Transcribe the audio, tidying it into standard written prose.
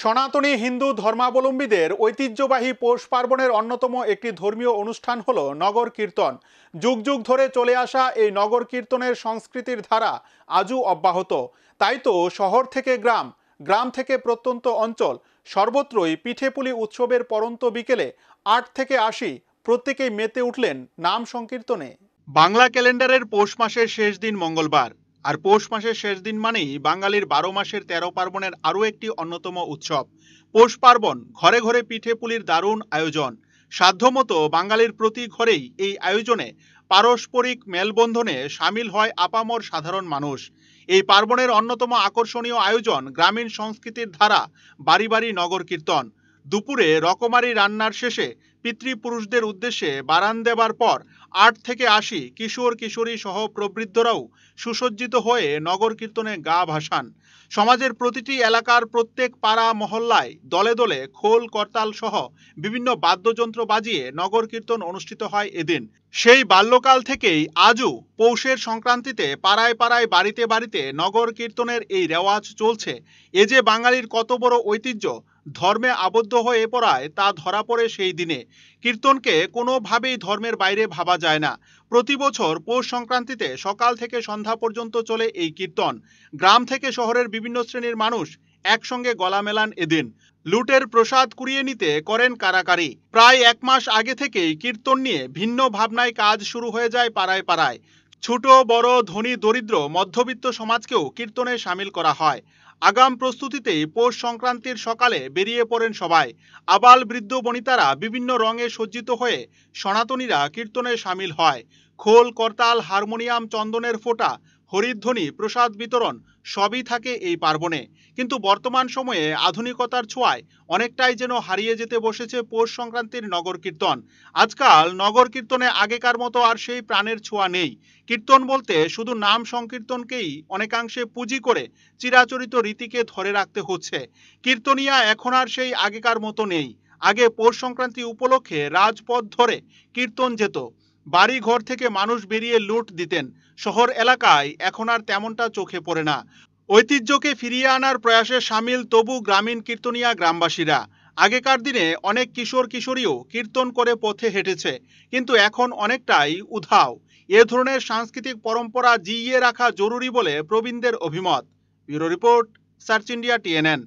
সনাতনী হিন্দু ধর্মাবলম্বীদের ঐতিহ্যবাহী পৌষ পার্বণের অন্যতম একটি ধর্মীয় অনুষ্ঠান হলো নগর কীর্তন। যুগ যুগ ধরে চলে আসা এই নগর কীর্তনের সংস্কৃতির ধারা আজও অব্যাহত। তাই তো শহর থেকে গ্রাম, গ্রাম থেকে প্রত্যন্ত অঞ্চল সর্বত্রই পিঠেপুলি উৎসবের পরন্ত বিকেলে ৮ থেকে ৮০ প্রত্যেকেই মেতে উঠলেন নাম সংকীর্তনে। বাংলা ক্যালেন্ডারের পৌষ মাসের শেষ দিন মঙ্গলবার, আর পৌষ মাসের শেষ দিন মানেই বাঙালির ১২ মাসের ১৩ পার্বণের আরও একটি অন্যতম উৎসব পৌষ পার্বণ। ঘরে ঘরে পিঠে পুলির দারুণ আয়োজন। সাধ্যমতো বাঙালির প্রতি ঘরেই এই আয়োজনে পারস্পরিক মেলবন্ধনে সামিল হয় আপামর সাধারণ মানুষ। এই পার্বণের অন্যতম আকর্ষণীয় আয়োজন গ্রামীণ সংস্কৃতির ধারা বাড়ি বাড়ি নগর কীর্তন। দুপুরে রকমারি রান্নার শেষে পিতৃপুরুষদের উদ্দেশ্যে বারান দেবার পর ৮ থেকে ৮০ কিশোর কিশোরী সহ প্রবৃদ্ধরাও সুসজ্জিত হয়ে নগর কীর্তনে গা ভাসান। সমাজের প্রতিটি এলাকার প্রত্যেক পাড়া মহল্লায় দলে দলে খোল করতাল সহ বিভিন্ন বাদ্যযন্ত্র বাজিয়ে নগর কীর্তন অনুষ্ঠিত হয় এদিন। সেই বাল্যকাল থেকেই আজও পৌষের সংক্রান্তিতে পাড়ায় পাড়ায় বাড়িতে বাড়িতে নগর কীর্তনের এই রেওয়াজ চলছে। এ যে বাঙালির কত বড় ঐতিহ্য ধর্মে আবদ্ধ হয়ে পড়ায় তা ধরা পড়ে সেই দিনে। কীর্তনকে কোনোভাবেই ধর্মের বাইরে ভাবা যায় না। প্রতি বছর পৌষ সংক্রান্তিতে সকাল থেকে সন্ধ্যা পর্যন্ত চলে এই কীর্তন। গ্রাম থেকে শহরের বিভিন্ন শ্রেণীর মানুষ একসঙ্গে গলা মেলান এদিন। লুটের প্রসাদ কুড়িয়ে নিতে করেন কারাকারি। প্রায় ১ মাস আগে থেকেই কীর্তন নিয়ে ভিন্ন ভাবনায় কাজ শুরু হয়ে যায় পাড়ায় পাড়ায়। ছোট বড় ধনী দরিদ্র মধ্যবিত্ত সমাজকেও কীর্তনে সামিল করা হয়। আগাম প্রস্তুতিতেই পৌষ সংক্রান্তির সকালে বেরিয়ে পড়েন সবাই। আবাল বৃদ্ধ বনিতারা বিভিন্ন রঙে সজ্জিত হয়ে সনাতনীরা কীর্তনে সামিল হয়। খোল করতাল হারমোনিয়াম চন্দনের ফোঁটা হরিধ্বনি প্রসাদ বিতরণ সবই থাকে এই পার্বণে। কিন্তু বর্তমান সময়ে আধুনিকতার ছোঁয়ায় অনেকটাই যেন হারিয়ে যেতে বসেছে পৌষ সংক্রান্তির নগর কীর্তন। আজকাল নগর কীর্তনে আগেকার মতো আর সেই প্রাণের ছোঁয়া নেই। কীর্তন বলতে শুধু নাম সংকীর্তনকেই অনেকাংশে পুঁজি করে চিরাচরিত রীতিকে ধরে রাখতে হচ্ছে। কীর্তনিয়া এখন আর সেই আগেকার মতো নেই। আগে পৌষ সংক্রান্তি উপলক্ষে রাজপথ ধরে কীর্তন যেত। বাড়ি ঘর থেকে মানুষ বেরিয়ে লুট দিতেন। শহর এলাকায় এখন আর তেমনটা চোখে পড়ে না। ঐতিহ্যকে ফিরিয়ে আনার প্রয়াসে সামিল তবু গ্রামীণ কীর্তনিয়া গ্রামবাসীরা। আগেকার দিনে অনেক কিশোর কিশোরীও কীর্তন করে পথে হেঁটেছে, কিন্তু এখন অনেকটাই উধাও। এ ধরনের সাংস্কৃতিক পরম্পরা জিইয়ে রাখা জরুরি বলে প্রবীণদের অভিমত। Bureau report, search India, TNN।